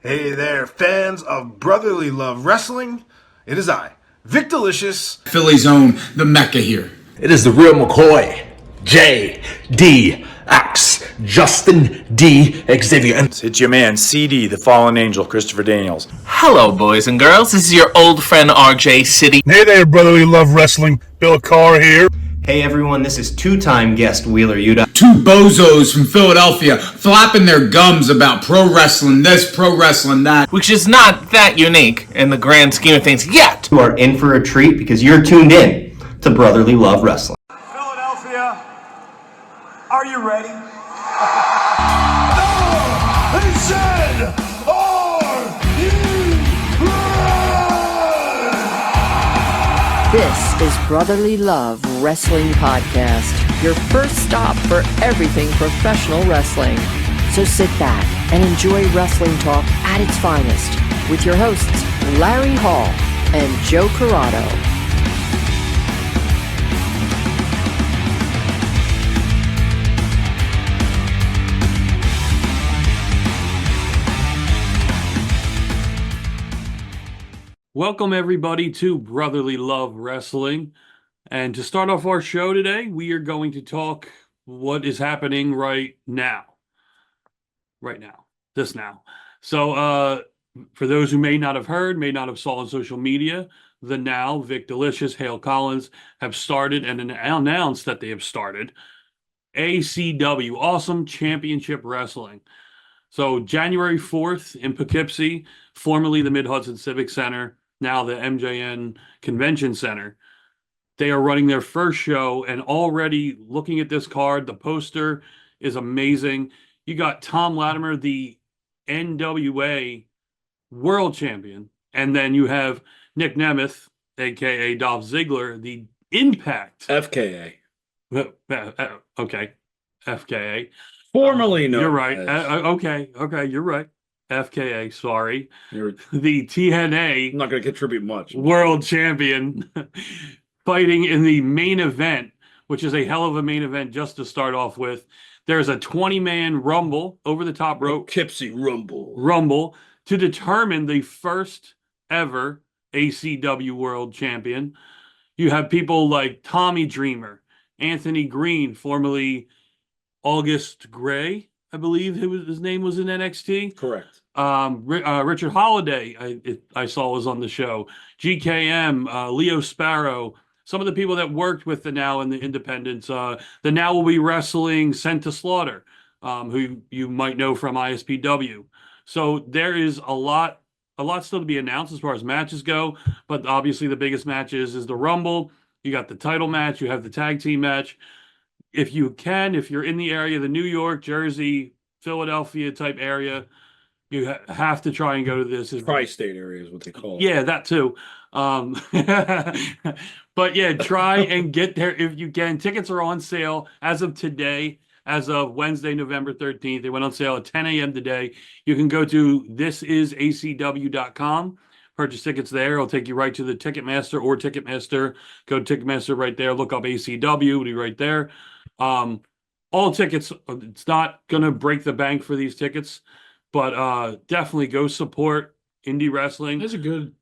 Hey there, fans of brotherly love wrestling. It is I, Vic Delicious. Philly's own, the Mecca here. It is the real McCoy, J.D.X. Justin D. Xavier. And it's your man, CD, the fallen angel, Christopher Daniels. Hello, boys and girls. This is your old friend RJ City. Hey there, brotherly love wrestling. Bill Carr here. Hey everyone, this is two-time guest Wheeler Yuta. Two bozos from Philadelphia flapping their gums about pro wrestling this, pro wrestling that. Which is not that unique in the grand scheme of things yet. You are in for a treat because you're tuned in to Brotherly Love Wrestling. Philadelphia, are you ready? No! They said, are you ready? This is Brotherly Love Wrestling Podcast, your first stop for everything professional wrestling. So sit back and enjoy wrestling talk at its finest with your hosts, Larry Hall and Joe Corrado. Welcome, everybody, to Brotherly Love Wrestling. And to start off our show today, we are going to talk what is happening right now. This now. So, for those who may not have heard, may not have saw on social media, the Now, Vic Delicious, Hale Collins have started and announced that they have started ACW, Awesome Championship Wrestling. So, January 4th in Poughkeepsie, formerly the Mid-Hudson Civic Center, now the MJN Convention Center. They are running their first show, and already looking at this card, the poster is amazing. You got Tom Latimer, the NWA World Champion, and then you have Nick Nemeth, a.k.a. Dolph Ziggler, the Impact. FKA. Okay, FKA. Formerly known. You're right. As... Okay, you're right. FKA, sorry. The TNA. I'm not going to contribute much. World Champion fighting in the main event, which is a hell of a main event just to start off with. There's a 20-man rumble over the top rope. Poughkeepsie Rumble. Rumble to determine the first ever ACW World Champion. You have people like Tommy Dreamer, Anthony Green, formerly August Gray, I believe his name was in NXT. Correct. Richard Holiday, I saw was on the show. GKM, Leo Sparrow, some of the people that worked with the Now and the Independents. The Now will be wrestling Sent to Slaughter, who you might know from ISPW. So there is a lot still to be announced as far as matches go. But obviously the biggest match is the Rumble. You got the title match. You have the tag team match. If you're in the area, the New York, Jersey, Philadelphia type area, you have to try and go to this. Tri-state area is what they call it. Yeah, that too. But yeah, try and get there if you can. Tickets are on sale as of today, as of Wednesday, November 13th. They went on sale at 10 a.m. today. You can go to thisisacw.com. Purchase tickets there. It'll take you right to the Ticketmaster or Ticketmaster. Go to Ticketmaster right there. Look up ACW. It'll be right there. All tickets, it's not going to break the bank for these tickets, but definitely go support indie wrestling. This is going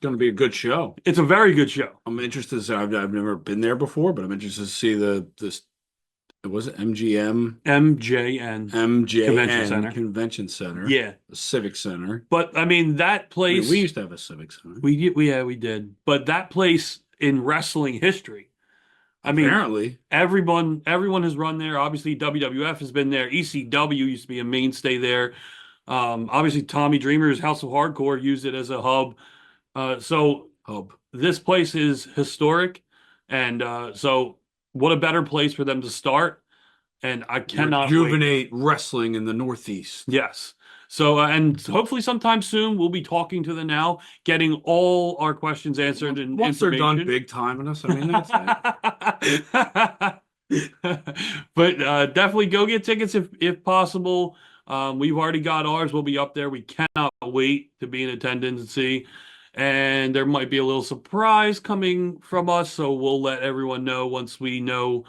to be a good show. It's a very good show. I'm interested to see, I've never been there before, but I'm interested to see was it MJN Convention Center. Yeah. The Civic Center. But I mean, that place. We used to have a Civic Center. We did. But that place in wrestling history. I mean, apparently everyone has run there. Obviously, WWF has been there. ECW used to be a mainstay there. Obviously, Tommy Dreamer's House of Hardcore used it as a hub. This place is historic, and so what a better place for them to start. And I cannot rejuvenate wrestling in the Northeast. Yes. So, and hopefully sometime soon, we'll be talking to the Now, getting all our questions answered. And once they're done big timing us, I mean, that's it. But definitely go get tickets if possible. We've already got ours. We'll be up there. We cannot wait to be in attendance and see. And there might be a little surprise coming from us, so we'll let everyone know once we know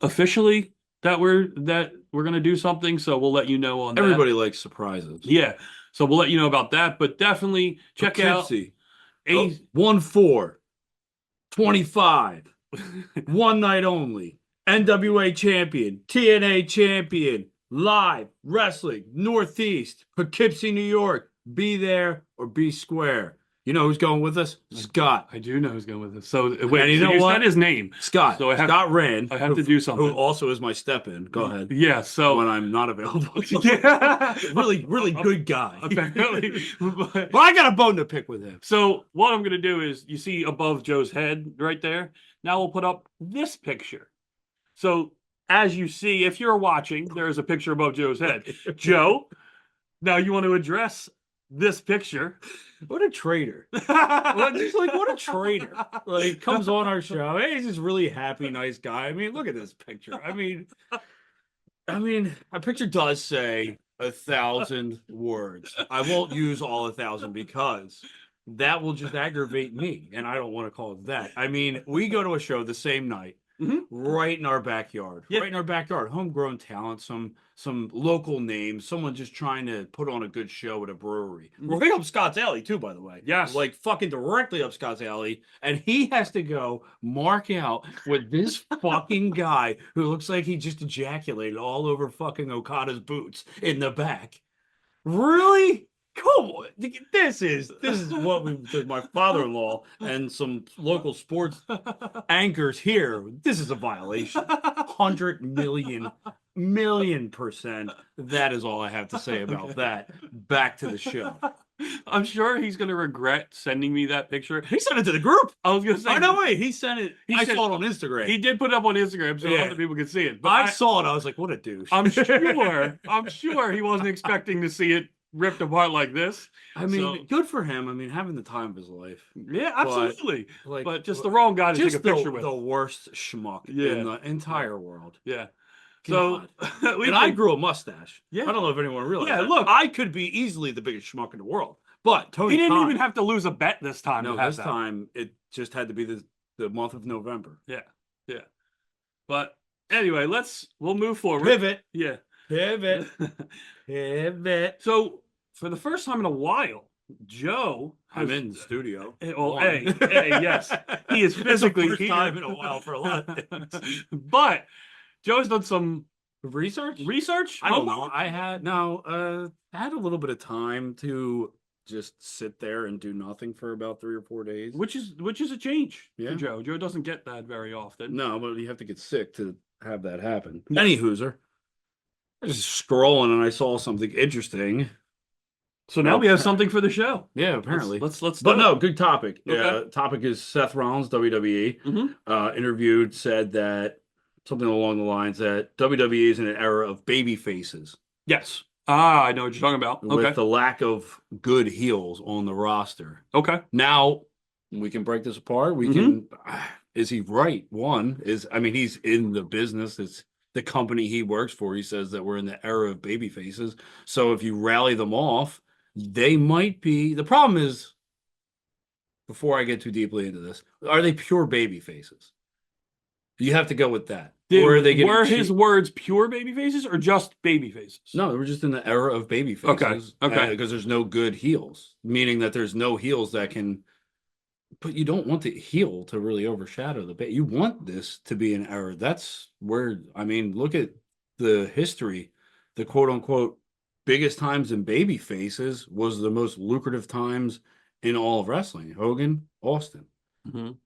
officially that we're gonna do something, so we'll let you know on that. Everybody likes surprises. Yeah, so we'll let you know about that. But definitely check out Poughkeepsie. a 1-4, 25, one night only, NWA champion, TNA champion, live wrestling, Northeast, Poughkeepsie, New York. Be there or be square. You know who's going with us? Scott. I do know who's going with us. So wait, And you so know you what? said his name, Scott. So Scott Rand. I have to do something. Who also is my step-in. Go ahead. Yeah. So When I'm not available. yeah, really good guy. apparently. But- Well, I got a bone to pick with him. So what I'm going to do is, you see above Joe's head right there? Now we'll put up this picture. So as you see, if you're watching, there is a picture above Joe's head. Joe, now you want to address this picture. What a traitor. What a traitor. Like, comes on our show. Hey, he's this really happy, nice guy. I mean, look at this picture. I mean, a picture does say 1,000 words. I won't use all 1,000 because that will just aggravate me, and I don't want to call it that. I mean, we go to a show the same night, right in our backyard. Yeah. Right in our backyard. Homegrown talent, some local names, someone just trying to put on a good show at a brewery. Right up Scott's alley, too, by the way. Yes. Like, fucking directly up Scott's alley. And he has to go mark out with this fucking guy who looks like he just ejaculated all over fucking Okada's boots in the back. Really? Come on. This is what we did. My father-in-law and some local sports anchors here. This is a violation. 100 million percent. That is all I have to say about that. Back to the show. I'm sure he's going to regret sending me that picture. He sent it to the group. I was going to say. Oh, no, wait. He sent it. I sent- saw it on Instagram. He did put it up on Instagram so Yeah. other people could see it. But I saw it. I was like, what a douche. I'm sure he wasn't expecting to see it ripped apart like this. I mean, So- good for him. I mean, having the time of his life. Yeah, absolutely. Like, But just the wrong guy to take just a picture with. the worst schmuck Yeah. in the entire world. Yeah. So God. we And I can- grew a mustache. Yeah. I don't know if anyone realized. Yeah, that. look. I could be easily the biggest schmuck in the world, but Tony he didn't Khan- even have to lose a bet this time. No, to have this that. time it just had to be the month of November. Yeah. But anyway, we'll move forward. Pivot, Yeah. pivot, pivot. So for the first time in a while, Joe I'm has- in the studio. Well, One. hey, yes, he is It's the physically first here. time in a while for a lot of things. But Joe's done some Research? research. I don't homework? know. I had a little bit of time to just sit there and do nothing for about 3 or 4 days. Which is a change Yeah. for Joe. Joe doesn't get that very often. No, but you have to get sick to have that happen. Any hooser. I was just scrolling and I saw something interesting. So now we have something for the show. Yeah, apparently. Let's But do no, it. good topic. Okay. Yeah, topic is Seth Rollins, WWE. Mhm. Interviewed, said that something along the lines that WWE is in an era of baby faces Yes. I know what you're talking about. with Okay. the lack of good heels on the roster. Okay. Now we can break this apart. We can. Is he right? He's in the business. It's the company he works for. He says that we're in the era of baby faces. So if you rally them off, they might be. The problem is, before I get too deeply into this, are they pure baby faces? You have to go with that. Or are they getting were cheap? his words pure baby faces or just baby faces? No, we're just in the era of baby faces. Okay. Because there's no good heels, meaning that there's no heels that can. But you don't want the heel to really overshadow the baby. You want this to be an era. That's where, look at the history. The quote unquote biggest times in baby faces was the most lucrative times in all of wrestling. Hogan, Austin. Mhm.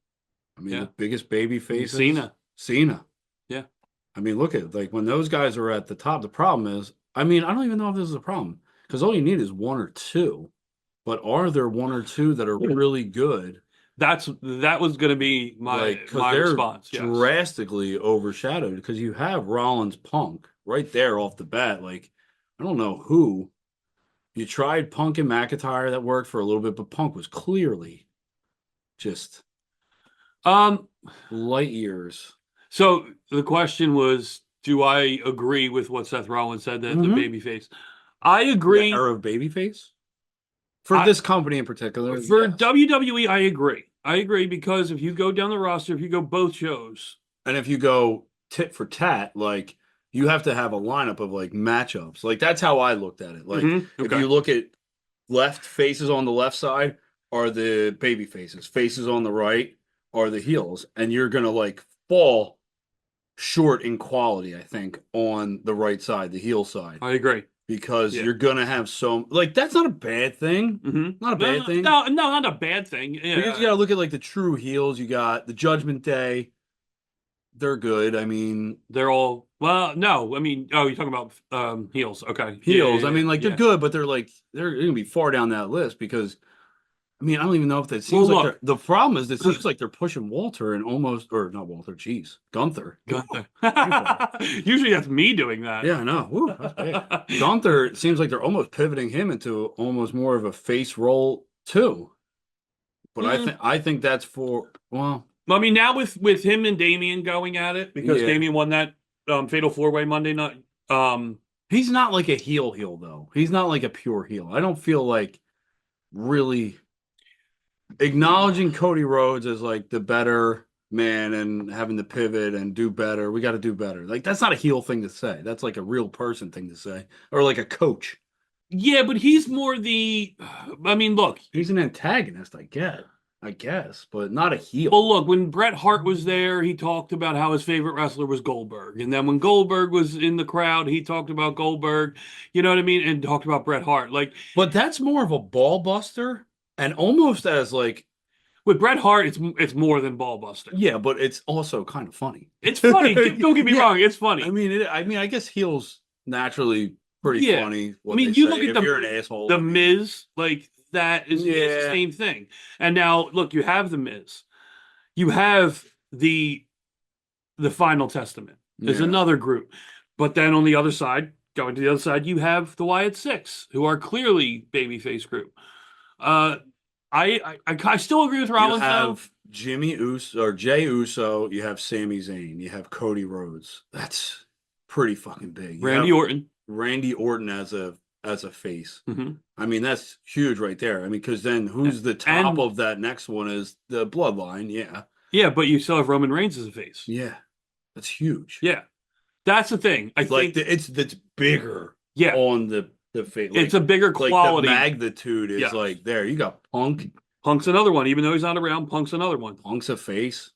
The biggest baby faces. Cena. Yeah. Look at when those guys are at the top. The problem is, I don't even know if this is a problem because all you need is one or two. But are there one or two that are really good? That was going to be my they're response. Yes. drastically overshadowed because you have Rollins Punk right there off the bat. I don't know who. You tried Punk and McIntyre, that worked for a little bit, but Punk was clearly just light years. So the question was, do I agree with what Seth Rollins said that the babyface? I agree. The era of babyface? For this company in particular? For yes. WWE, I agree. I agree because if you go down the roster, if you go both shows. And if you go tit for tat, you have to have a lineup of like matchups. Like that's how I looked at it. Like if Okay. you look at left faces on the left side are the baby faces, faces on the right are the heels, and you're gonna like fall short in quality, I think, on the right side, the heel side. I agree. Because Yeah. you're gonna have so like that's not a bad thing. Not a bad thing. No, not a bad thing. Yeah. Because you gotta look at like the true heels. You got the Judgment Day. They're good. I mean, they're all no. I mean, oh, you're talking about heels. Okay. heels. Yeah, I mean, like yeah. they're good, but they're gonna be far down that list because I mean, I don't even know if that seems Well, like look. the problem is it seems like they're pushing Walter and almost or not Walter, jeez, Gunther. Usually that's me doing that. Yeah, I know. Woo, that's bad. Gunther, it seems like they're almost pivoting him into almost more of a face role too. But I think that's for I mean, now with him and Damian going at it because Damian won that fatal 4-way Monday night. He's not like a heel though. He's not like a pure heel. I don't feel like really acknowledging Cody Rhodes as like the better man and having to pivot and do better. We got to do better. Like that's not a heel thing to say. That's like a real person thing to say, or like a coach. Yeah, but he's more the. I mean, look, he's an antagonist. I guess, but not a heel. Well, look, when Bret Hart was there, he talked about how his favorite wrestler was Goldberg, and then when Goldberg was in the crowd, he talked about Goldberg. You know what I mean? And talked about Bret Hart. Like, but that's more of a ball buster. And almost as like with Bret Hart, it's more than ball buster. Yeah, but it's also kind of funny. It's funny. Don't get me wrong. It's funny. I mean, I guess heels naturally pretty funny. I mean, you look at you're an asshole. The Miz, like that is the same thing. And now look, you have the Miz. You have the Final Testament. There's another group, but then on the other side, going to the other side, you have the Wyatt Six, who are clearly babyface group. I still agree with Rollins. You have Jimmy Uso or Jay Uso. You have Sami Zayn. You have Cody Rhodes. That's pretty fucking big. Randy Orton as a face. I mean, that's huge right there. I mean, because then who's the top of that next one is the Bloodline. Yeah. Yeah, but you still have Roman Reigns as a face. Yeah, that's huge. Yeah, that's the thing. I think it's bigger. Yeah, on the face. It's a bigger quality. Like the magnitude is like there. You got Punk. Punk's another one, even though he's not around. Punk's another one. Punk's a face.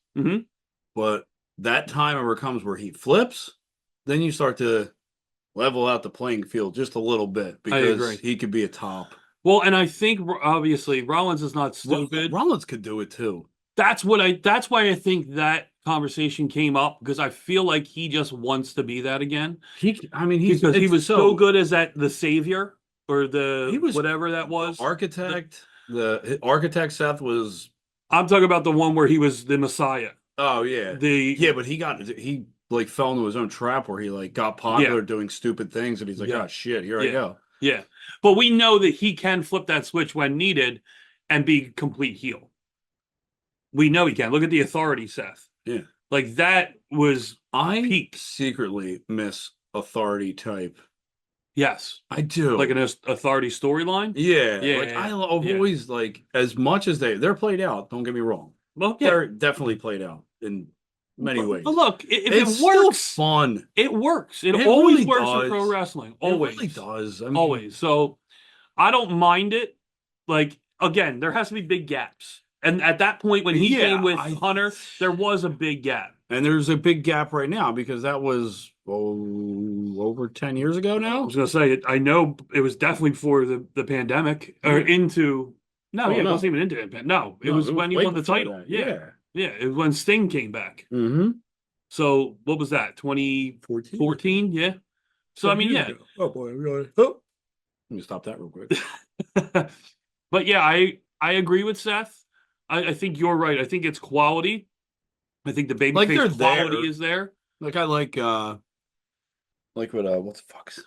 But that time ever comes where he flips, then you start to level out the playing field just a little bit because he could be a top. Well, and I think obviously Rollins is not stupid. Rollins could do it too. That's why I think that conversation came up because I feel like he just wants to be that again. He was so good as the savior or whatever that was. Architect. The architect Seth was. I'm talking about the one where he was the Messiah. Oh yeah, but he like fell into his own trap where he like got popular doing stupid things and he's like, oh shit, here I go. Yeah, but we know that he can flip that switch when needed and be complete heel. We know he can. Look at the Authority, Seth. Yeah, like that was peak. Secretly miss Authority type. Yes, I do. Like an Authority storyline. Yeah. Like I've always like as much as they're played out. Don't get me wrong. Well, they're definitely played out in many ways. But look, if it's it works, still fun. It works. It really always works does. for pro wrestling. Always. It really does. I mean, always. So I don't mind it. Like again, there has to be big gaps. And at that point, when he came with Hunter, there was a big gap. And there's a big gap right now because that was over 10 years ago now. I was going to say, I know it was definitely before the pandemic or into. No, it wasn't even into it. No, it was when he won the title. That. Yeah. It was when Sting came back. So what was that? 2014? Yeah. So I mean, yeah. Oh boy, really? Oh. Let me stop that real quick. But yeah, I agree with Seth. I think you're right. I think it's quality. I think the babyface quality is there. Like I like what the fuck's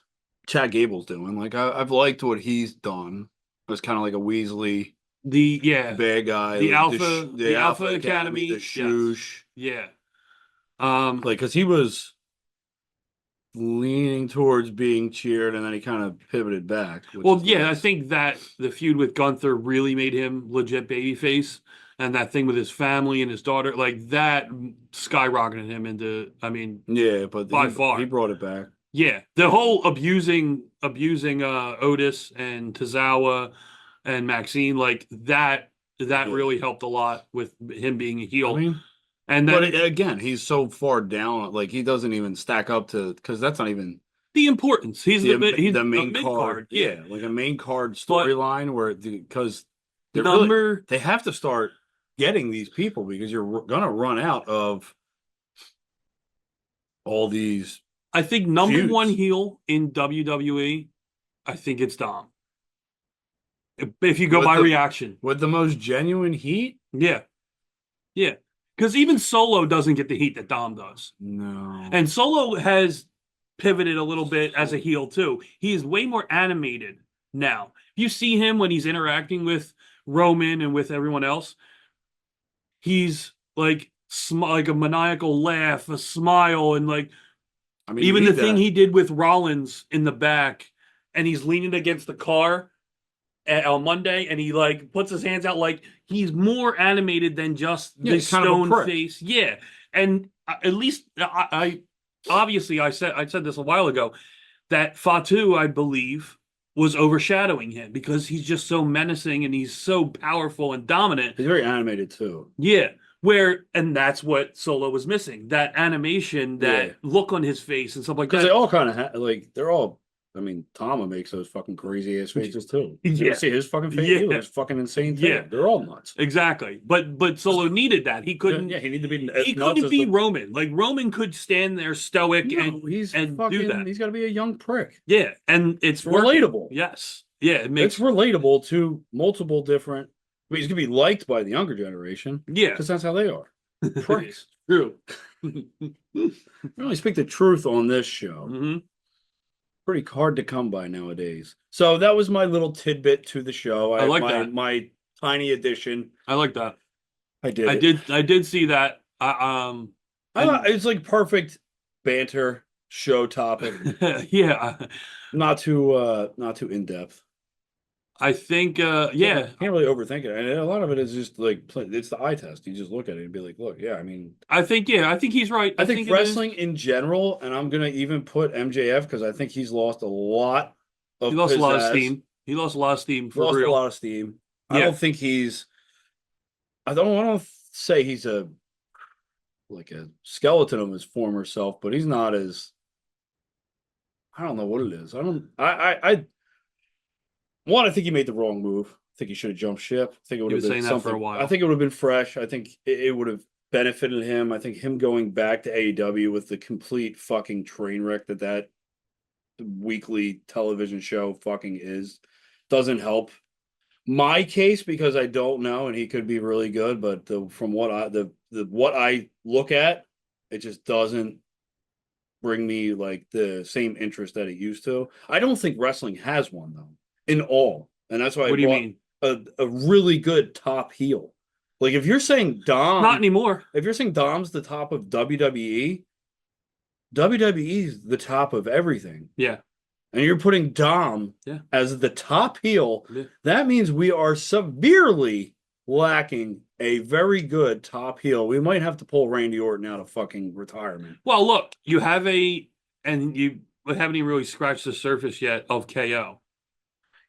Chad Gable's doing. Like I've liked what he's done. It was kind of like a Weasley, bad guy, the like Alpha Academy, the Shoosh, like because he was leaning towards being cheered, and then he kind of pivoted back. Well, I think that the feud with Gunther really made him legit babyface. and that thing with his family and his daughter, like that skyrocketed him into, I mean, Yeah, but by far. he brought it back. Yeah, the whole abusing Otis and Tozawa and Maxine, like that really helped a lot with him being a heel. I mean, and then but again, he's so far down, like he doesn't even stack up to, because that's not even the importance. He's the main mid-card. Yeah, like a main card storyline where because they have to start getting these people, because you're gonna run out of all these. I think number one heel in WWE, I think it's Dom. If you go by reaction. With the most genuine heat? Yeah. Yeah. Because even Solo doesn't get the heat that Dom does. No. And Solo has pivoted a little bit as a heel too. He is way more animated now. You see him when he's interacting with Roman and with everyone else. He's like like a maniacal laugh, a smile, and like, I mean, even the thing he did with Rollins in the back, and he's leaning against the car on Monday, and he like puts his hands out, like he's more animated than just the stone face. Yeah, and at least I obviously I said this a while ago that Fatu, I believe, was overshadowing him because he's just so menacing and he's so powerful and dominant. He's very animated too. Yeah. And that's what Solo was missing. That animation, that look on his face and stuff like that. Because they all kind of they're all, I mean, Tama makes those fucking crazy ass faces too. Did you see his fucking face? He looks fucking insane too. Yeah. They're all nuts. Exactly. But Solo needed that. He couldn't. Yeah, he needed to be. He couldn't be Roman. Like Roman could stand there stoic and do that. He's got to be a young prick. Yeah, and it's relatable. Yes. Yeah, it's relatable to multiple different. I mean, he's gonna be liked by the younger generation. Yeah, because that's how they are. Pricks. True. We only speak the truth on this show. Mm-hmm. Pretty hard to come by nowadays. So that was my little tidbit to the show. I like that. My tiny addition. I like that. I did see that. It's like perfect banter show topic. Yeah. Not too in depth. I think, can't really overthink it, and a lot of it is just like it's the eye test. You just look at it and be like, "Look, yeah, I mean." I think he's right. I think wrestling in general, and I'm gonna even put MJF because I think he's lost a lot of. He lost a lot of steam. He lost a lot of steam for real. Lost a lot of steam. I don't think he's. I don't say he's a skeleton of his former self, but he's not as. I don't know what it is. I think he made the wrong move. I think he should have jumped ship. I think it would have been something. For a while. I think it would have been fresh. I think it would have benefited him. I think him going back to AEW with the complete fucking train wreck that weekly television show fucking is doesn't help my case because I don't know, and he could be really good. But from what I look at, it just doesn't bring me like the same interest that it used to. I don't think wrestling has one though. In all, and that's why. What do you mean? A really good top heel. Like if you're saying Dom, not anymore. If you're saying Dom's the top of WWE, WWE's the top of everything. Yeah, and you're putting Dom as the top heel. Yeah. That means we are severely lacking a very good top heel. We might have to pull Randy Orton out of fucking retirement. Well, look, you haven't even really scratched the surface yet of KO.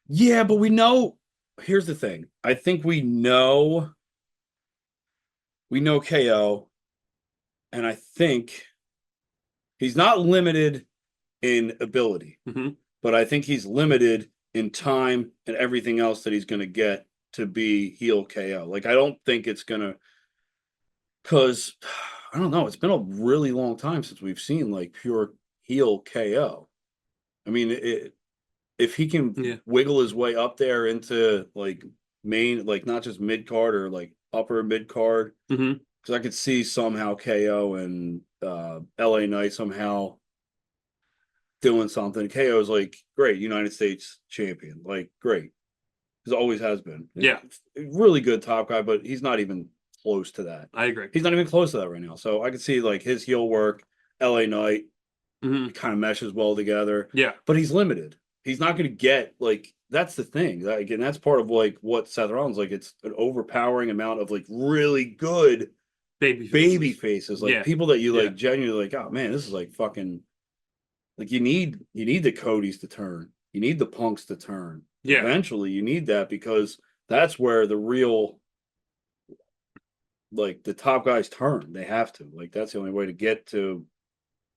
Yeah, but we know. Here's the thing. I think we know KO, and I think he's not limited in ability, but I think he's limited in time and everything else that he's going to get to be heel KO. Like, I don't think it's going to, because, I don't know, it's been a really long time since we've seen, like, pure heel KO. I mean, if he can wiggle his way up there into like main, like not just mid card or like upper mid card, because I could see somehow KO and LA Knight somehow doing something. KO is like great United States champion, like great, because always has been. Yeah, really good top guy, but he's not even close to that. I agree. He's not even close to that right now. So I could see like his heel work, LA Knight kind of meshes well together. Yeah, but he's limited. He's not going to get like that's the thing. Like, and that's part of like what Seth Rollins like. It's an overpowering amount of like really good baby faces, like people that you like genuinely like. Oh man, this is like fucking. Like you need the Codys to turn. You need the Punks to turn. Yeah. Eventually, you need that because that's where the real, like the top guys turn. They have to. Like that's the only way to get to.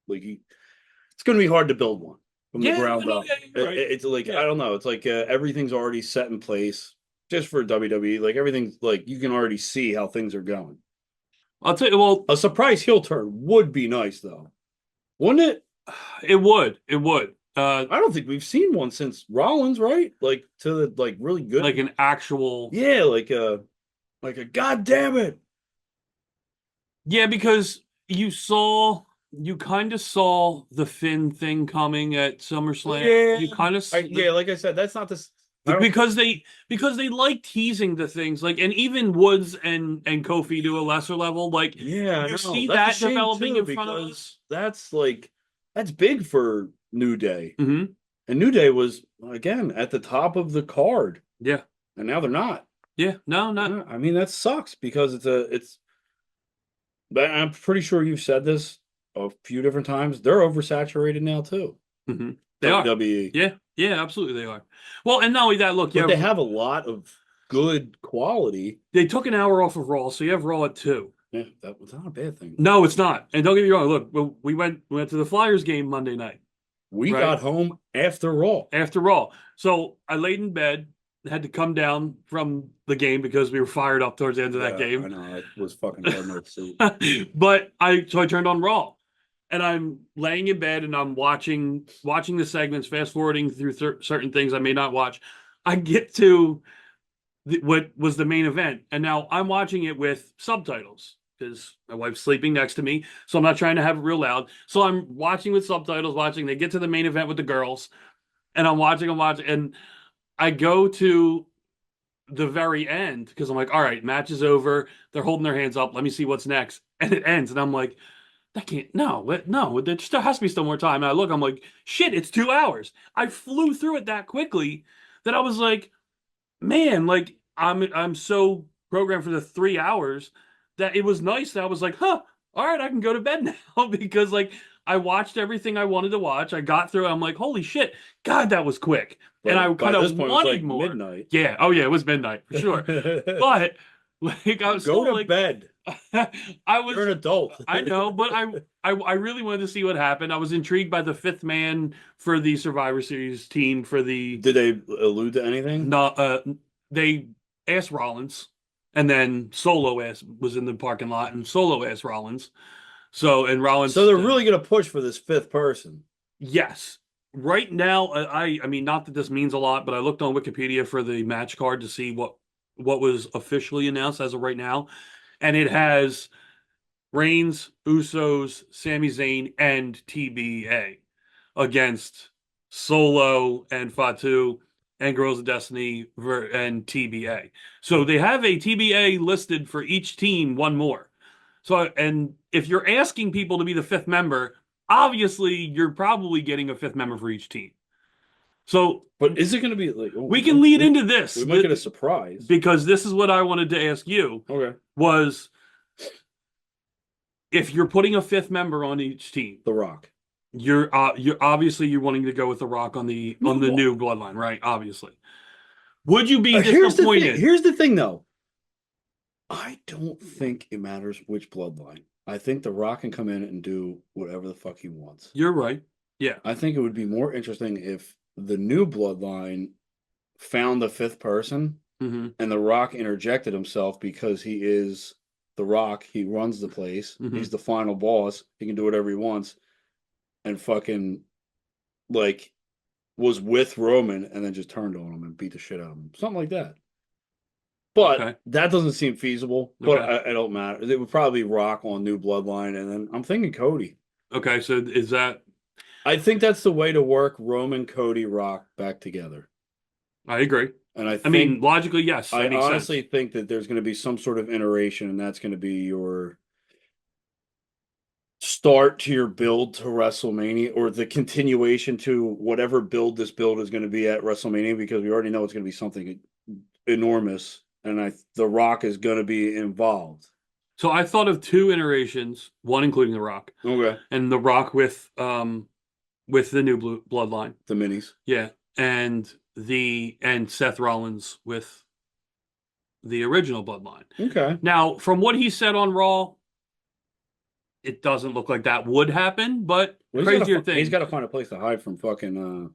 Like it's going to be hard to build one from the ground up. It's like I don't know. It's like everything's already set in place just for WWE. Like everything's like you can already see how things are going. I'll tell you. Well, a surprise heel turn would be nice though, wouldn't it? It would. It would. I don't think we've seen one since Rollins, right? Like to the like really good, like an actual. Yeah, like a God damn it. Yeah, because you kind of saw the Finn thing coming at SummerSlam. Yeah, you kind of like I said, that's not this because they like teasing the things like, and even Woods and Kofi to a lesser level. Like you see that developing in front of us. That's big for New Day. Mm-hmm. And New Day was again at the top of the card. Yeah, and now they're not. Yeah, no, not. I mean that sucks because it's. But I'm pretty sure you've said this a few different times. They're oversaturated now too. Mm-hmm. They are. WWE. Yeah, absolutely they are. Well, and not only that, look, but they have a lot of good quality. They took an hour off of Raw, so you have Raw at 2. Yeah, that's not a bad thing. No, it's not. And don't get me wrong. Look, we went to the Flyers game Monday night. We got home after Raw. After Raw. So I laid in bed, had to come down from the game because we were fired up towards the end of that game. I know, it was fucking hard not to see. But I turned on Raw. And I'm laying in bed and I'm watching the segments, fast forwarding through certain things I may not watch. I get to what was the main event. And now I'm watching it with subtitles because my wife's sleeping next to me. So I'm not trying to have it real loud. So I'm watching with subtitles, they get to the main event with the girls. And I'm watching. And I go to the very end because I'm like, all right, match is over. They're holding their hands up. Let me see what's next. And it ends. And I'm like, that can't, no, there still has to be still more time. And I look, I'm like, shit, it's 2 hours. I flew through it that quickly that I was like, man, like I'm so programmed for the 3 hours that it was nice that I was like, all right, I can go to bed now because like I watched everything I wanted to watch. I got through it. I'm like, holy shit, God, that was quick. But and I kind of wanted like more. Midnight. Yeah. Oh yeah, it was midnight for sure. But like I was go to like, bed. You're an adult. I know, but I really wanted to see what happened. I was intrigued by the fifth man for the Survivor Series team for the. Did they allude to anything? No, they asked Rollins, and then Solo was in the parking lot, and Solo asked Rollins. So Rollins. So they're really going to push for this fifth person. Yes. Right now, I mean, not that this means a lot, but I looked on Wikipedia for the match card to see what was officially announced as of right now. And it has Reigns, Usos, Sami Zayn, and TBA against Solo and Fatu and Girls of Destiny and TBA. So they have a TBA listed for each team, one more. So, and if you're asking people to be the fifth member, obviously you're probably getting a fifth member for each team. So, but is it going to be like we can lead into this? We might get a surprise because this is what I wanted to ask you. Okay, was if you're putting a fifth member on each team, The Rock. You're obviously you're wanting to go with The Rock on the new bloodline, right? Obviously, would you be disappointed? Here's the thing, though. I don't think it matters which bloodline. I think The Rock can come in and do whatever the fuck he wants. You're right. Yeah, I think it would be more interesting if the new bloodline found the fifth person and The Rock interjected himself because he is The Rock. He runs the place. He's the final boss. He can do whatever he wants. And fucking, like, was with Roman and then just turned on him and beat the shit out of him. Something like that. But that doesn't seem feasible. But I don't matter. It would probably be Rock on New Bloodline. And then I'm thinking Cody. Okay, so is that... I think that's the way to work Roman, Cody, Rock back together. I agree. And I mean, logically, yes. I honestly think that there's going to be some sort of iteration, and that's going to be your start to your build to WrestleMania, or the continuation to whatever build this build is going to be at WrestleMania, because we already know it's going to be something enormous, and The Rock is going to be involved. So I thought of 2 iterations, one including The Rock. Okay. And The Rock with the new bloodline. The minis. Yeah. And Seth Rollins with the original bloodline. Okay. Now, from what he said on Raw, it doesn't look like that would happen, but crazier thing. He's got to find a place to hide from fucking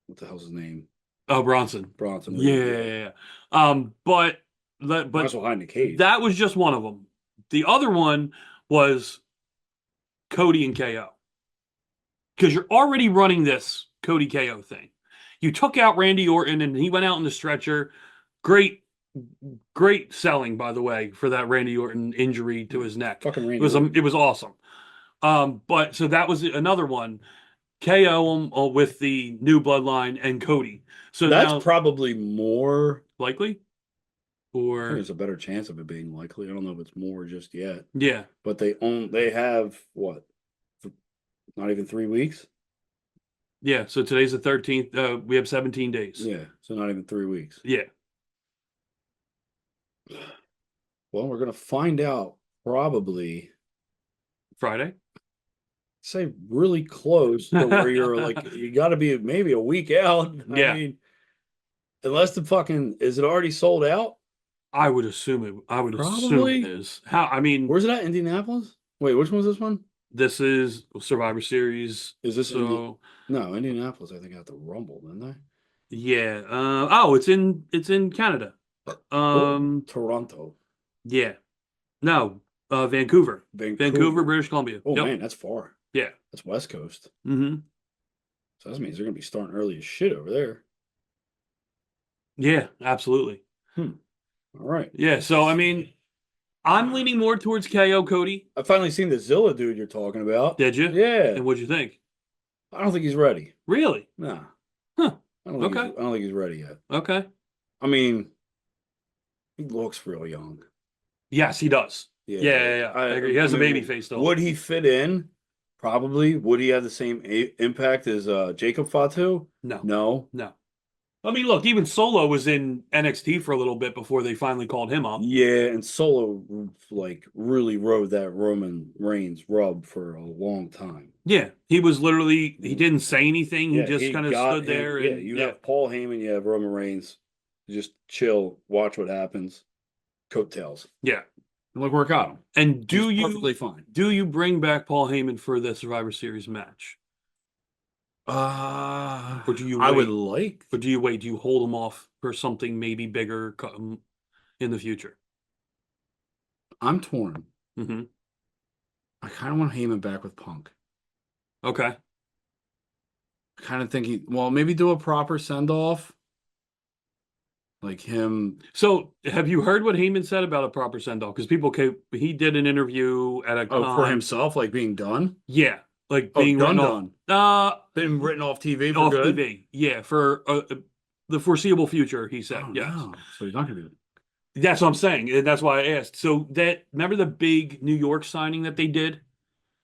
what the hell's his name? Oh, Bronson. Yeah. But might as well hide in the cage. That was just one of them. The other one was Cody and KO. Because you're already running this Cody KO thing. You took out Randy Orton and he went out in the stretcher. Great selling, by the way, for that Randy Orton injury to his neck. Fucking Randy It was awesome. But so that was another one. KO with the new bloodline and Cody. So that's now, probably more likely. I Or think there's a better chance of it being likely. I don't know if it's more just yet. yeah. But they have what? Not even 3 weeks? Yeah. So today's the 13th. We have 17 days. Yeah. So not even 3 weeks. Yeah. Well, we're gonna find out probably Friday. say really close to where you're like you gotta be maybe a week out. Yeah. I mean, unless is it already sold out? I would assume it. Assume Probably. it is. How? I mean, Where's it at? Indianapolis? Wait, which one's this one? this is Survivor Series. Is this So no, Indianapolis, I think had the Rumble, didn't they? yeah. It's in Canada. Toronto. Yeah. No. Vancouver, British Columbia. Oh Yep. man, that's far. Yeah. That's West Coast. Mm-hmm. So that means they're gonna be starting early as shit over there. Yeah. Absolutely. All right. Yeah. So I mean, I'm leaning more towards KO Cody. I finally seen the Zilla dude you're talking about. Did you? Yeah. And what'd you think? I don't think he's ready. Really? Nah. Huh. I don't Okay. think he's ready yet. Okay. I mean, he looks real young. Yes, he does. Yeah. I agree. He has a baby face though. Would he fit in? Probably. Would he have the same impact as Jacob Fatu? No. I mean, look, even Solo was in NXT for a little bit before they finally called him up. Yeah, and Solo like really rode that Roman Reigns rub for a long time. Yeah, he was literally, he didn't say anything. He just kind of stood there. Yeah, And, you have Paul Heyman, you have Roman Reigns. Just chill, watch what happens. Coattails. Yeah. And look where it got him. And He's perfectly fine. Do you bring back Paul Heyman for the Survivor Series match? Or do you wait? I would like. Or do you wait? Do you hold him off for something maybe bigger in the future? I'm torn. Mm-hmm. I kind of want Heyman back with Punk. Okay. I kind of think maybe do a proper send-off. Like him. So, have you heard what Heyman said about a proper send-off? Because he did an interview at a con. For himself, like being done? Yeah. Like being done. Been written off TV for good? TV. Yeah, for the foreseeable future, he said. Yes. No. So he's not going to do it. That's what I'm saying. And that's why I asked. So remember the big New York signing that they did?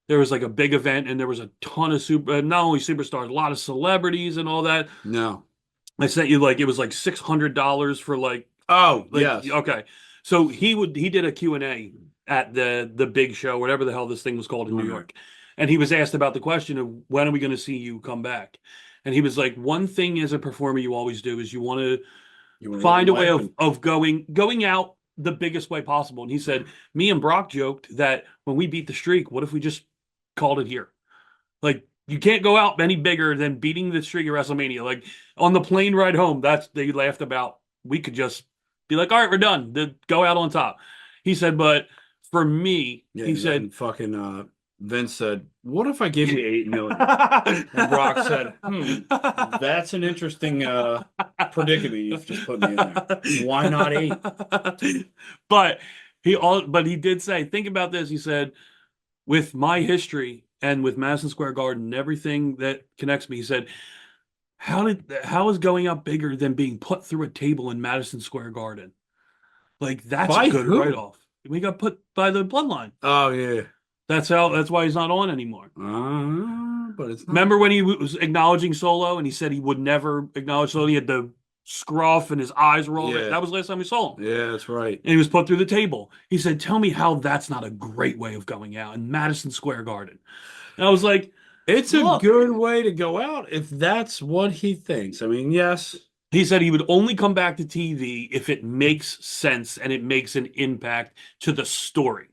There was like a big event and there was a ton of not only superstars, a lot of celebrities and all that. No. I sent you it was like $600 for yes. Okay. So he did a Q&A at the big show, whatever the hell this thing was called in New York. And he was asked about the question of when are we going to see you come back? And he was like, one thing as a performer you always do is you want to find a way of going out the biggest way possible. And he said, me and Brock joked that when we beat the streak, what if we just called it here? Like, you can't go out any bigger than beating the streak at WrestleMania. Like, on the plane ride home, they laughed about, we could just be like, all right, we're done. Go out on top. He said, but for me, he said, fucking Vince said, what if I give you $8 million? And Brock said, that's an interesting predicament you've just put me in there. Why not 8? But he did say, think about this. He said, with my history and with Madison Square Garden and everything that connects me, he said, how is going out bigger than being put through a table in Madison Square Garden? Like, that's a good write-off. We got put by the bloodline. Oh, yeah. That's why he's not on anymore. But it's not. Remember when he was acknowledging Solo and he said he would never acknowledge Solo? He had the scruff and his eyes were all red. That was the last time we saw him. Yeah, that's right. And he was put through the table. He said, "Tell me how that's not a great way of going out in Madison Square Garden." And I was like, it's a good way to go out if that's what he thinks. I mean, yes. He said he would only come back to TV if it makes sense and it makes an impact to the story.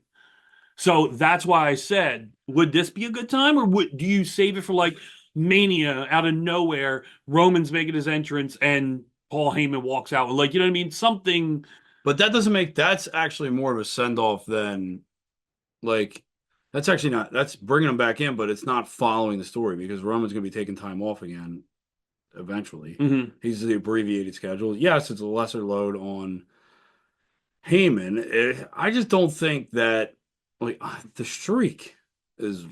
So that's why I said, would this be a good time, or do you save it for like Mania out of nowhere? Roman's making his entrance and Paul Heyman walks out, like, you know what I mean? Something. But that doesn't make. That's actually more of a send off than like. That's actually not. That's bringing him back in, but it's not following the story because Roman's going to be taking time off again. Eventually, he's the abbreviated schedule. Yes, it's a lesser load on Heyman. I just don't think that like the streak is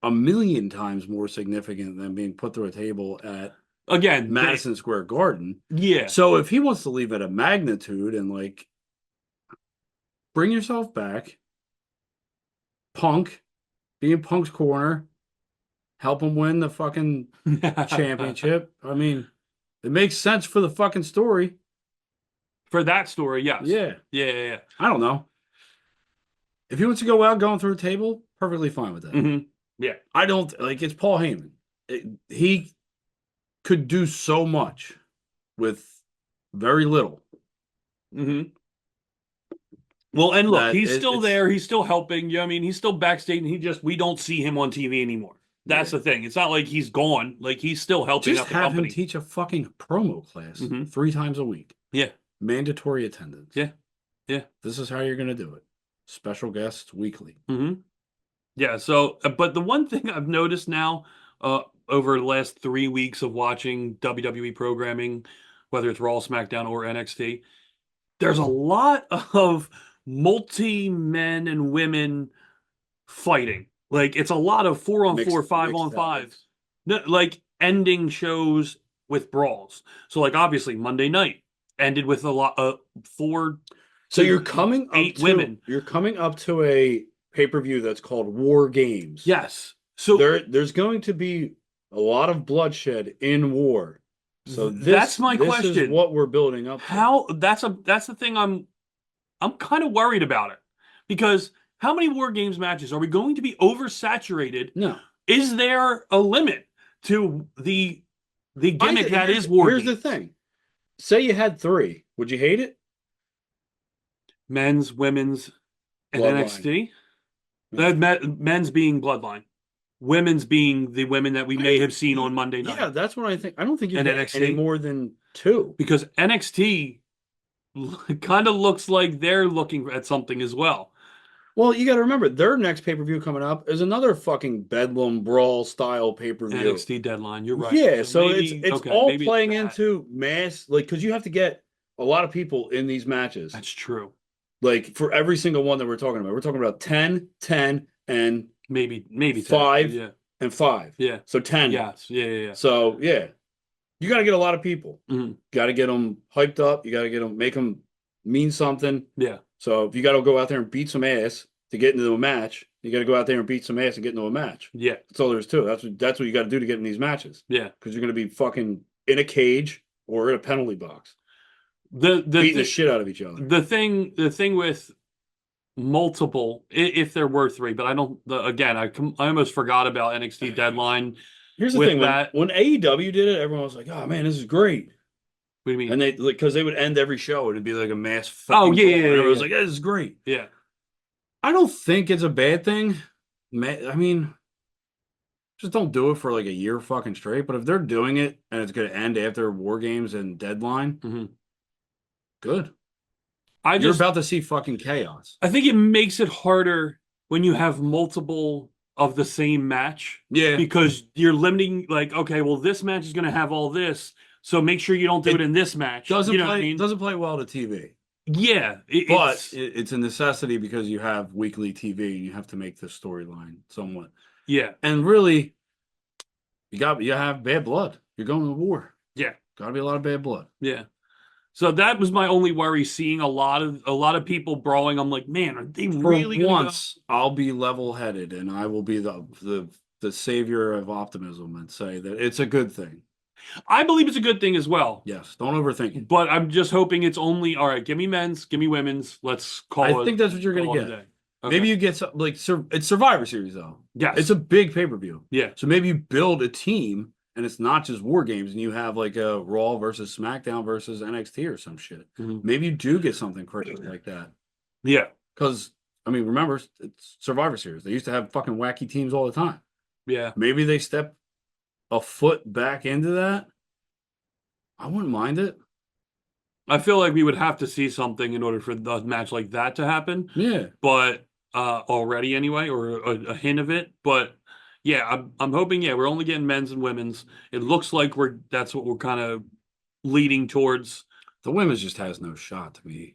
a million times more significant than being put through a table at Madison Square Garden. Yeah. So if he wants to leave at a magnitude and like bring yourself back, Punk, be in Punk's corner. Help him win the fucking championship. I mean, it makes sense for the fucking story. For that story, yes. Yeah. I don't know. If he wants to go out going through a table, perfectly fine with that. Yeah. I don't, like, it's Paul Heyman. He could do so much with very little. Well, and look, he's still there. He's still helping. You know what I mean? He's still backstage, and we don't see him on TV anymore. That's the thing. It's not like he's gone. Like, he's still helping out the company. Just have him teach a fucking promo class 3 times a week. Yeah. Mandatory attendance. Yeah. This is how you're going to do it. Special guests weekly. Yeah, so, but the one thing I've noticed now over the last 3 weeks of watching WWE programming, whether it's Raw, SmackDown, or NXT, there's a lot of multi-men and women fighting. Like, it's a lot of 4-on-4, 5-on-5, like ending shows with brawls. So, like, obviously, Monday night ended with a lot of 4. So you're coming up 8 women. You're coming up to a pay-per-view that's called War Games. Yes. So there's going to be a lot of bloodshed in war. So that's my question. This is what we're building up to. How that's the thing I'm kind of worried about it, because how many War Games matches are we going to be oversaturated? No. Is there a limit to the gimmick that is War Games? Here's the thing. Say you had 3. Would you hate it? Men's, women's, and Bloodline. NXT. Men's being Bloodline. Women's being the women that we may have seen on Monday night. Yeah, that's what I think. I don't think you And get NXT? any more than 2. Because NXT kind of looks like they're looking at something as well. Well, you got to remember, their next pay-per-view coming up is another fucking Bedlam Brawl style pay-per-view. NXT Deadline, you're right. Yeah, so maybe, it's all playing into mass, like, because you have to get a lot of people in these matches. That's true. Like, for every single one that we're talking about. We're talking about 10, 10, and maybe 5 10. Yeah. and 5. Yeah. So 10. Yes. Yeah. So, yeah. You got to get a lot of people. Mhm. Got to get them hyped up. You got to get them, make them mean something. Yeah. So if you got to go out there and beat some ass to get into a match, you got to go out there and beat some ass and get into a match. Yeah. That's all there is to it. That's what you got to do to get in these matches. Yeah. Because you're going to be fucking in a cage or in a penalty box. Beating the shit out of each other. The thing with multiple, if there were 3, but I don't. Again, I almost forgot about NXT Deadline. Here's the thing: when AEW did it, everyone was like, "Oh man, this is great." What do you mean? And they because they would end every show, it'd be like a mass. Oh yeah, brawl, and everyone was yeah. like, "Yeah, this is great." Yeah. I don't think it's a bad thing. I mean, just don't do it for like a year fucking straight. But if they're doing it and it's going to end after War Games and Deadline, good. You're about to see fucking chaos. I think it makes it harder when you have multiple of the same match. Yeah. Because you're limiting, like, okay, well, this match is going to have all this, so make sure you don't do it in this match. Doesn't what I mean? Doesn't play well to TV. Yeah, it's a necessity because you have weekly TV and you have to make the storyline somewhat. Yeah, and really, you have bad blood. You're going to war. Yeah, got to be a lot of bad blood. Yeah, So that was my only worry. Seeing a lot of people brawling, I'm like, man, are they really For gonna once, I'll be level-headed, and I will be the savior of optimism and say that it's a good thing. I believe it's a good thing as well. Yes, don't overthink it. But I'm just hoping it's only all right. Give me men's, give me women's. Let's call it. I think that's what you're call gonna it a get. day. Okay. Maybe you get some, like it's Survivor Series though. Yes. It's a big pay-per-view. Yeah. So maybe you build a team, and it's not just War Games, and you have like a Raw versus SmackDown versus NXT or some shit. Maybe you do get something crazy like that. Yeah. Because I mean, remember, it's Survivor Series. They used to have fucking wacky teams all the time. Yeah. Maybe they step a foot back into that. I wouldn't mind it. I feel like we would have to see something in order for a match like that to happen. Yeah. But already anyway, or a hint of it. But yeah, I'm hoping. Yeah, we're only getting men's and women's. It looks like that's what we're kind of leading towards. The women's just has no shot to me.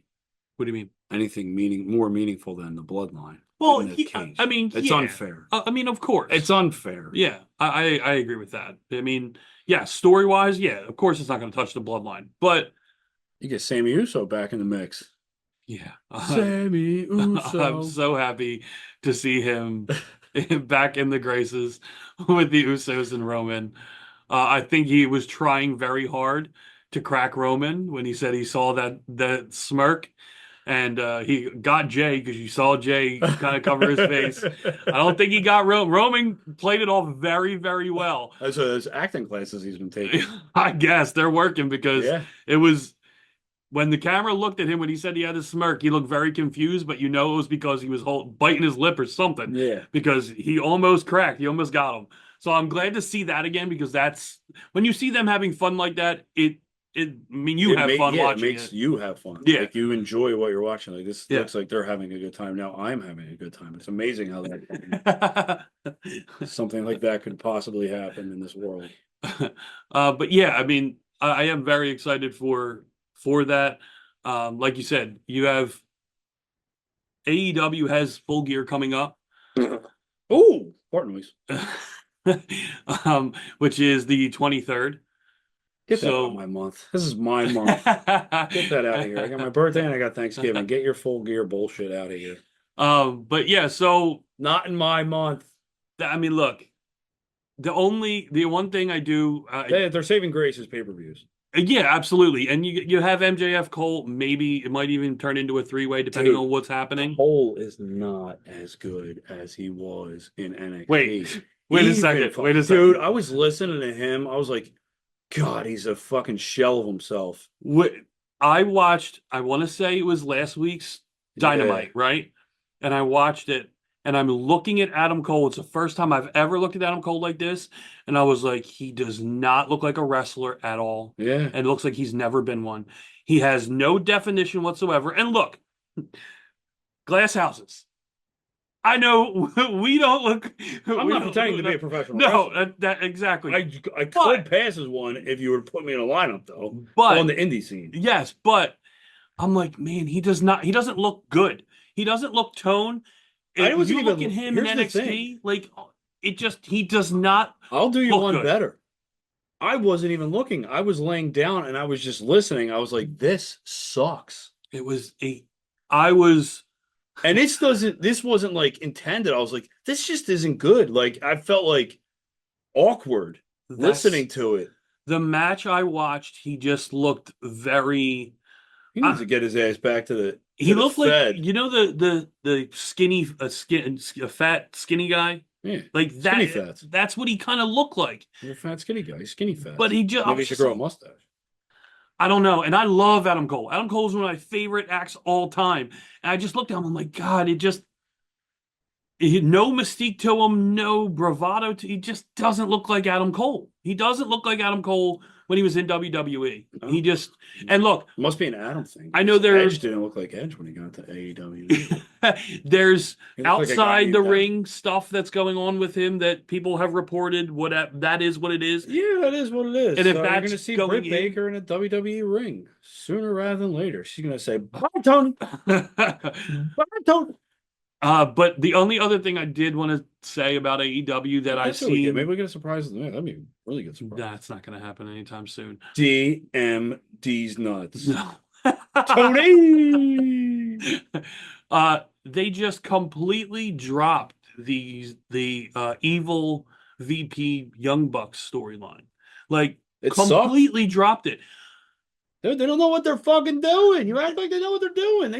What do you mean? Anything more meaningful than the bloodline? Well, I mean, it's unfair. I mean, of course, it's unfair. Yeah, I agree with that. I mean, yeah, story wise, yeah, of course, it's not going to touch the bloodline, but you get Sammy Uso back in the mix. Yeah, Sammy Uso. I'm so happy to see him back in the graces with the Usos and Roman. I think he was trying very hard to crack Roman when he said he saw that smirk. And he got Jay because you saw Jay kind of cover his face. I don't think he got Roman. Roman played it off very, very well. So those acting classes he's been taking. I guess they're working because it was when the camera looked at him when he said he had a smirk, he looked very confused, but it was because he was biting his lip or something. Yeah. Because he almost cracked. He almost got him. So I'm glad to see that again because that's when you see them having fun like that, I mean, you have fun watching it. It makes you have fun. Yeah. Like, you enjoy what you're watching. Like, this looks like they're having a good time. Now I'm having a good time. It's amazing how that something like that could possibly happen in this world. But yeah, I mean, I am very excited for that. Like you said, you have AEW has Full Gear coming up. Oh, fart noise. Which is the 23rd. Get that out of my month. This is my month. Get that out of here. I got my birthday and I got Thanksgiving. Get your Full Gear bullshit out of here. But yeah, so not in my month. I mean, look, the one thing I do, they're saving grace as pay-per-views. Yeah, absolutely. And you have MJF Cole. Maybe it might even turn into a three-way depending on what's happening. Cole is not as good as he was in NXT. Wait a second. Dude, I was listening to him. I was like, God, he's a fucking shell of himself. I watched, I want to say it was last week's Dynamite, right? And I watched it, and I'm looking at Adam Cole. It's the first time I've ever looked at Adam Cole like this. And I was like, he does not look like a wrestler at all. Yeah. And it looks like he's never been one. He has no definition whatsoever. And look, glass houses. I know we don't look. I'm not pretending to be a professional. No, that exactly. I could pass as one if you were to put me in a lineup, though. But on the indie scene, yes. But I'm like, man, he doesn't look good. He doesn't look toned. If you look at him in NXT, like he does not. I'll do you one good. better. I wasn't even looking. I was laying down and I was just listening. I was like, this sucks. And this wasn't like intended. I was like, this just isn't good. Like, I felt like awkward listening to it. The match I watched, he just looked very. He needs to get his ass back to the. He looked like the skinny, fat skinny guy. Yeah, like that. Skinny fat. That's what he kind of looked like. He's a fat skinny guy. He's skinny fat. But he just maybe he should grow a mustache. I don't know. And I love Adam Cole. Adam Cole is one of my favorite acts all time. And I just looked at him. I'm like, God, no mystique to him, no bravado. He just doesn't look like Adam Cole. He doesn't look like AdamOle when he was in WWE. Oh. And look. It must be an Adam thing. I know Edge didn't look like Edge when he got to AEW. There's outside the ring stuff that's going on with him that people have reported. That is what it is. Yeah, that is what it is. And if that's that's going to see Britt Baker in a WWE ring sooner rather than later, she's going to say, "Bye, Tony." Bye, Tony. But the only other thing I did want to say about AEW that I've seen, maybe we get a surprise in there. That'd be a really good surprise. that's not going to happen anytime soon. DMD's nuts. No. Tony. They just completely dropped the evil VP Young Bucks storyline. Like, It completely dropped it. They don't know what they're fucking doing. You act like they know what they're doing.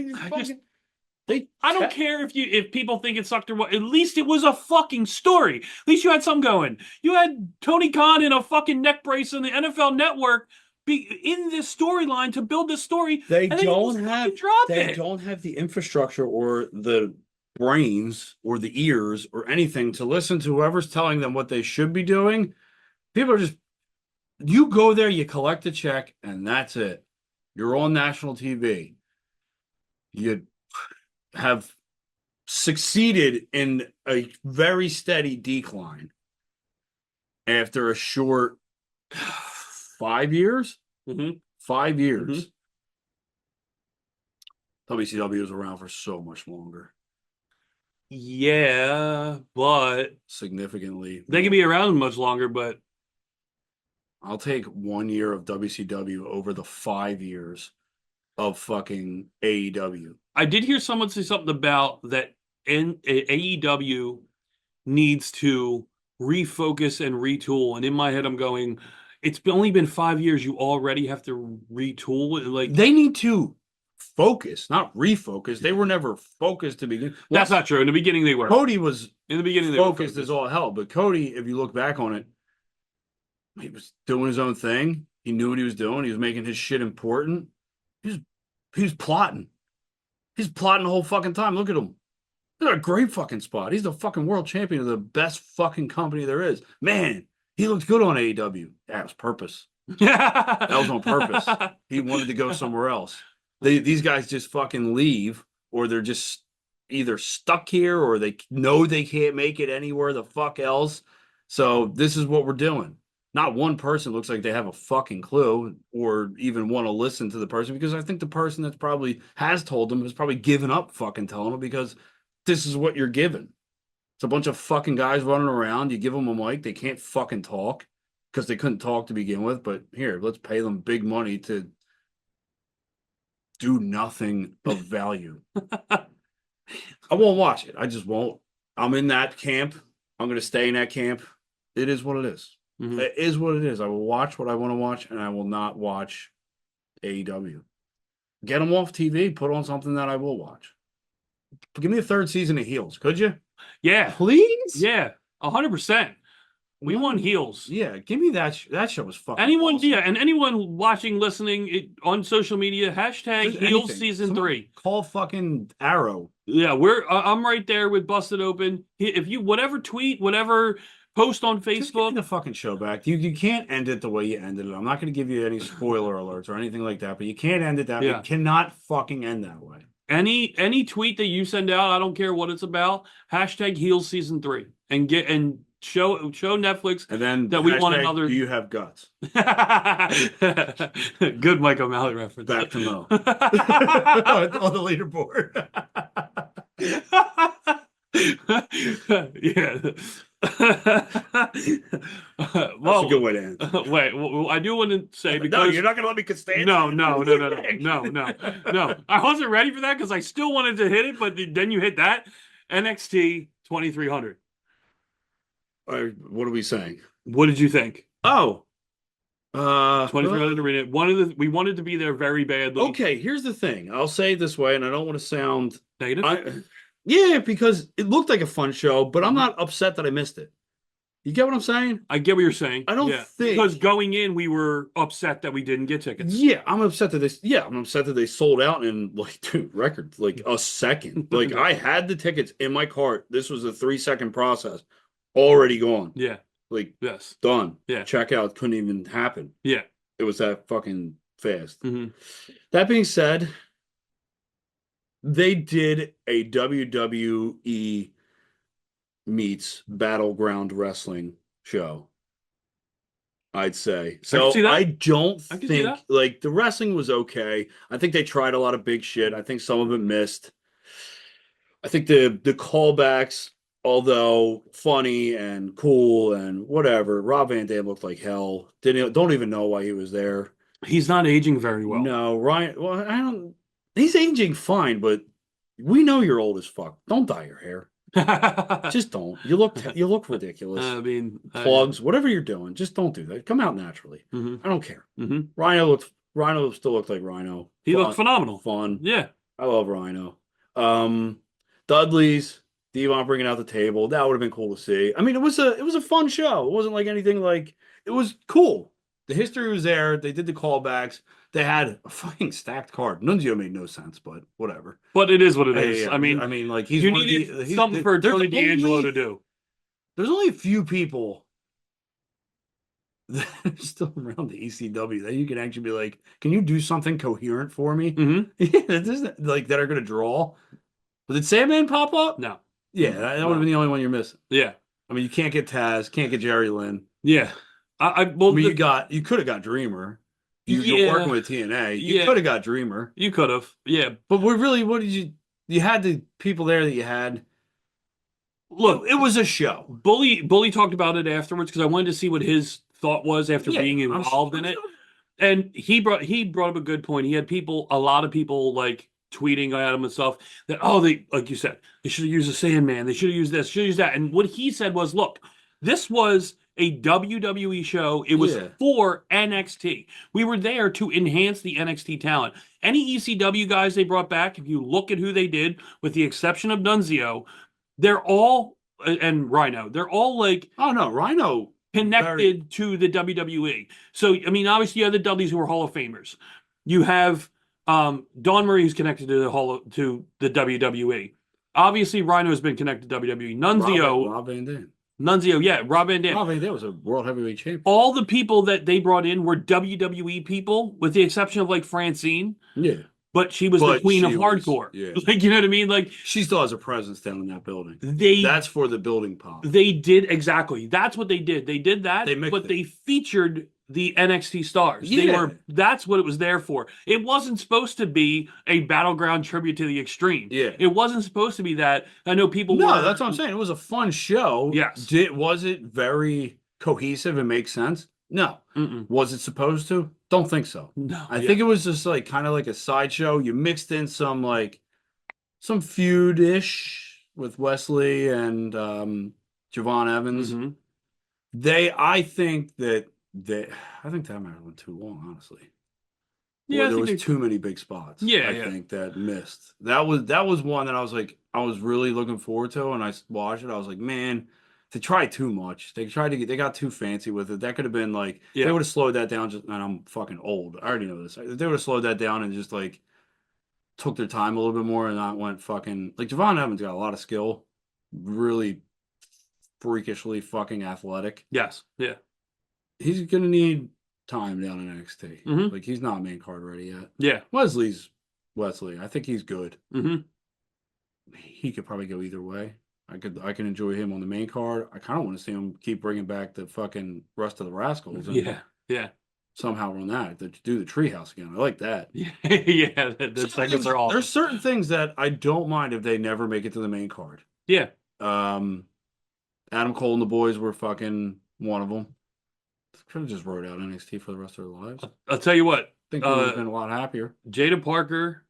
I don't care if people think it sucked or what. At least it was a fucking story. At least you had some going. You had Tony Khan in a fucking neck brace on the NFL Network in this storyline to build this story. They don't have the infrastructure or the brains or the ears or anything to listen to whoever's telling them what they should be doing. People are just, you go there, you collect a check, and that's it. You're on national TV. You have succeeded in a very steady decline after a short 5 years. 5 years. WCW was around for so much longer. Yeah, but significantly. They can be around much longer, but I'll take 1 year of WCW over the 5 years of fucking AEW. I did hear someone say something about that AEW needs to refocus and retool. And in my head, I'm going, it's only been 5 years. You already have to retool. Like, they need to focus, not refocus. They were never focused to begin. That's not true. In the beginning, they were. Cody was in the beginning. They focused as all hell. But Cody, if you look back on it, he was doing his own thing. He knew what he was doing. He was making his shit important. He was plotting. He's plotting the whole fucking time. Look at him. He's got a great fucking spot. He's the fucking world champion of the best fucking company there is. Man, he looked good on AEW. That was purpose. That was on purpose. He wanted to go somewhere else. These guys just fucking leave, or they're just either stuck here, or they know they can't make it anywhere the fuck else. So this is what we're doing. Not one person looks like they have a fucking clue or even want to listen to the person, because I think the person that's probably has told them has probably given up fucking telling them, because this is what you're given. It's a bunch of fucking guys running around. You give them a mic. They can't fucking talk because they couldn't talk to begin with. But here, let's pay them big money to do nothing of value. I won't watch it. I just won't. I'm in that camp. I'm going to stay in that camp. It is what it is. It is what it is. I will watch what I want to watch, and I will not watch AEW. Get them off TV. Put on something that I will watch. Give me a third season of Heels, could you? Yeah. Please? Yeah. 100%. We want Heels. Yeah. Give me that. That show was fucking Anyone, awesome. yeah, and anyone watching, listening on social media, hashtag Heels Season 3. Call fucking Arrow. Yeah, I'm right there with Busted Open. If you, whatever tweet, whatever post on Facebook. Just give me the fucking show back. You can't end it the way you ended it. I'm not going to give you any spoiler alerts or anything like that, but you can't end it that way. You cannot fucking end that way. Any tweet that you send out, I don't care what it's about, hashtag Heels Season 3 and show Netflix and then that we want another. Do you have guts? Good Mike O'Malley reference. Back to Mo on the leaderboard. Yeah. Well, that's a good way to end. Wait, I do want to say, because no, you're not going to let me stand. No. I wasn't ready for that because I still wanted to hit it, but then you hit that. NXT 2300. What are we saying? What did you think? Oh, 2300 arena. We wanted to be there very badly. Okay, here's the thing. I'll say it this way, and I don't want to sound negative. Yeah, because it looked like a fun show, but I'm not upset that I missed it. You get what I'm saying? I get what you're saying. I don't think, because going in, we were upset that we didn't get tickets. Yeah, I'm upset that they sold out in records like a second. Like I had the tickets in my cart. This was a 3-second process. Already gone. Yeah. Like yes. Done. Yeah. Checkout couldn't even happen. Yeah. It was that fucking fast. That being said, they did a WWE meets Battleground Wrestling show, I'd say. So I don't think like the wrestling was okay. I think they tried a lot of big shit. I think some of it missed. I think the callbacks, although funny and cool and whatever, Rob Van Dam looked like hell. Don't even know why he was there. He's not aging very well. No, Ryan. Well, I don't. He's aging fine, but we know you're old as fuck. Don't dye your hair. Just don't. You look ridiculous. I mean, plugs, whatever you're doing, just don't do that. Come out naturally. Mm-hmm. I don't care. Mm-hmm. Rhino still looked like Rhino. He looked phenomenal. Fun. Yeah. I love Rhino. Dudley's Devon bringing out the table. That would have been cool to see. I mean, it was a fun show. It wasn't like anything like it was cool. The history was there. They did the callbacks. They had a fucking stacked card. Nunzio made no sense, but whatever. But it is what it is. Yeah. I mean, like you needed something for Tony D'Angelo to do. There's only a few people that are still around the ECW that you can actually be like, can you do something coherent for me? Mm-hmm. Like that are going to draw. But did Sandman pop up? No. Yeah, that would have been the only one you're missing. Yeah. I mean, you can't get Taz, can't get Jerry Lynn. Yeah. You could have got Dreamer. You're working with TNA. You could have got Dreamer. You could have. Yeah. But what did you had the people there that you had. Look, it was a show. Bully talked about it afterwards because I wanted to see what his thought was after being involved in it. And he brought up a good point. He had a lot of people like tweeting at him and stuff that, they, like you said, they should have used a Sandman. They should have used this, should have used that. And what he said was, look, this was a WWE show. It was for NXT. We were there to enhance the NXT talent. Any ECW guys they brought back, if you look at who they did, with the exception of Nunzio, they're all, and Rhino, they're all like, oh no, Rhino connected to the WWE. So, I mean, obviously you have the Dudleys who are Hall of Famers. You have Dawn Marie who's connected to the WWE. Obviously, Rhino has been connected to WWE. Nunzio. Rob Van Dam. Nunzio, yeah, Rob Van Dam. Rob Van Dam was a world heavyweight champion. All the people that they brought in were WWE people, with the exception of like Francine. Yeah. But she was the queen of hardcore. Yeah. Like, you know what I mean? Like, she still has a presence down in that building. That's for the building pop. They did exactly. That's what they did. They did that, but they featured the NXT stars. Yeah. That's what it was there for. It wasn't supposed to be a battleground tribute to the Extreme. Yeah. It wasn't supposed to be that. I know people No, that's what I'm saying. It was a fun show. Yes. Was it very cohesive and make sense? No. Mm-mm. Was it supposed to? Don't think so. No. I think it was just like kind of like a sideshow. You mixed in some feud-ish with Wesley and Javon Evans. Mm-hmm. I think that might have went too long, honestly. Yeah, there was too many big spots. Yeah, I think that missed. That was one that I was like, I was really looking forward to, and I watched it. I was like, man, they tried too much. They got too fancy with it. That could have been like, they would have slowed that down. And I'm fucking old. I already know this. They would have slowed that down and just like took their time a little bit more and not went fucking like Javon Evans got a lot of skill, really freakishly fucking athletic. Yes. Yeah. He's gonna need time down in NXT. Mm-hmm. Like he's not main card ready yet. Yeah. Wesley's Wesley. I think he's good. Mm-hmm. He could probably go either way. I can enjoy him on the main card. I kind of want to see him keep bringing back the fucking rest of the Rascals. And yeah. Somehow run that to do the treehouse again. I like that. Yeah, the segments are awesome. There's certain things that I don't mind if they never make it to the main card. Yeah. Adam Cole and the boys were fucking one of them. Could have just wrote out NXT for the rest of their lives. I'll tell you what. I think we would have been a lot happier. Jada Parker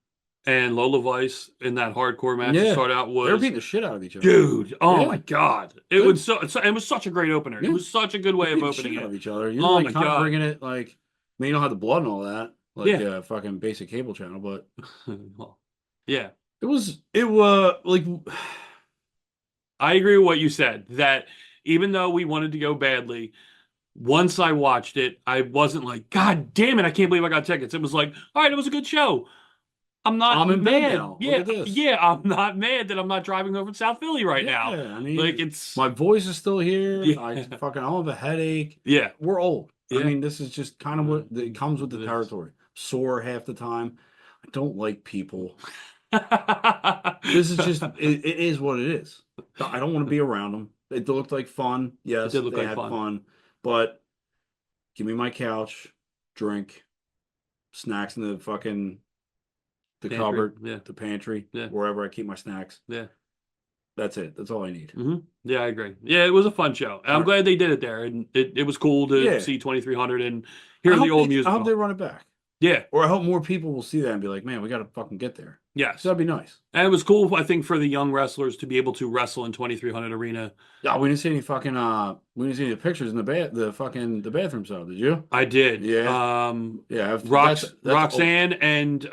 and Lola Vice in that hardcore match to start out was, they were beating the shit out of each other. Dude, my god. It was such a great opener. It was such a good way of opening it. Of each other. You're my god. Bringing it like, I mean, you don't have the blood and all that. Like fucking basic cable channel, but yeah. It was like, I agree with what you said, that even though we wanted to go badly, once I watched it, I wasn't like, God damn it, I can't believe I got tickets. It was like, all right, it was a good show. I'm in bed now. Yeah, I'm not mad that I'm not driving over to South Philly right now. I mean, like it's my voice is still here. Yeah. I don't have a headache. Yeah, we're old. Yeah. I mean, this is just kind of what it comes with the territory. Sore half the time. I don't like people. This is just it is what it is. I don't want to be around them. It looked like fun. Yes, they had fun. But give me my couch, drink, snacks in the fucking the pantry, cupboard, yeah. the pantry, yeah. wherever I keep my snacks. Yeah. That's it. That's all I need. Yeah, I agree. Yeah, it was a fun show. I'm glad they did it there, and it was cool to see 2300 and hear the old music. I hope they run it back. Yeah. Or I hope more people will see that and be like, man, we got to fucking get there. Yes. So that'd be nice. And it was cool, I think, for the young wrestlers to be able to wrestle in 2300 arena. Yeah, we didn't see any fucking we didn't see any pictures in the bathroom cell, did you? I did. Yeah. Yeah. Roxanne and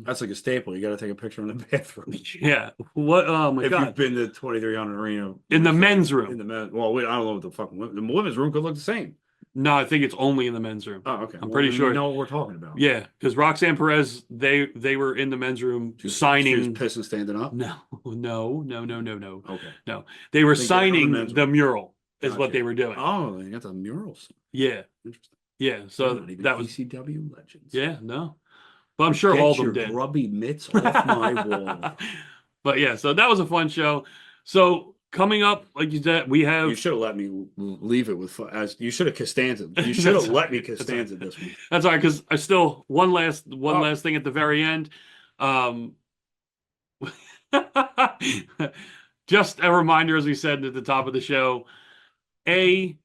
that's like a staple. You got to take a picture in the bathroom. Yeah. What? Oh my god. If you've been to 2300 arena in the men's room. In the men's. Well, I don't know what the fucking the women's room could look the same. No, I think it's only in the men's room. Oh, okay. I'm pretty sure. You know what we're talking about. Yeah, because Roxanne Perez, they were in the men's room signing. She was pissing standing up? No. Okay. No. They were signing the mural is what they were doing. Oh, they got the murals. Yeah. Interesting. Yeah, so that was ECW legends. Yeah, no. But I'm sure all of them did. Grubby mitts off my wall. But yeah, so that was a fun show. So coming up, like you said, we have. You should have let me leave it with. As you should have Costanza. You should have let me Costanza this week. That's all right, because I still one last thing at the very end. Just a reminder, as we said at the top of the show, ACW,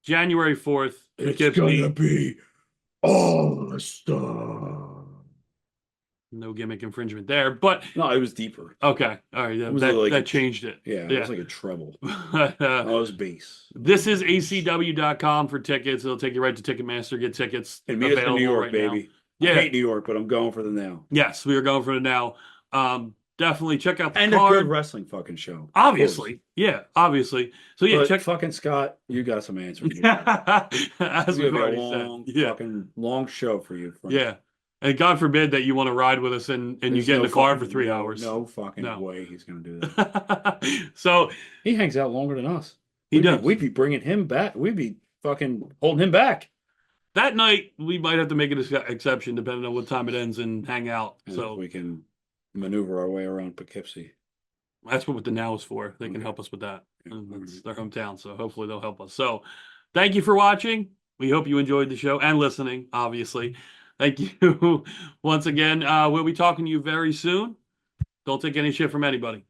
January 4th. It's gonna be awesome. No gimmick infringement there, but no, it was deeper. Okay, all right, that changed it. Yeah, it was like a treble. It was bass. This is acw.com for tickets. It'll take you right to Ticketmaster. Get tickets. And meet us in New York, baby. Yeah, I hate New York, but I'm going for the now. Yes, we are going for the now. Definitely check out the and card. A good wrestling fucking show. Obviously, yeah, obviously. So yeah, check fucking Scott. You got some answers. As we've already said, fucking long show for you. Yeah. And God forbid that you want to ride with us and you get in the car for 3 hours. No fucking way he's going to do that. So he hangs out longer than us. He does. We'd be bringing him back. We'd be fucking holding him back. That night, we might have to make an exception depending on what time it ends and hang out. And so we can maneuver our way around Poughkeepsie. That's what the now is for. They can help us with that. It's their hometown, so hopefully they'll help us. So thank you for watching. We hope you enjoyed the show and listening, obviously. Thank you once again. We'll be talking to you very soon. Don't take any shit from anybody.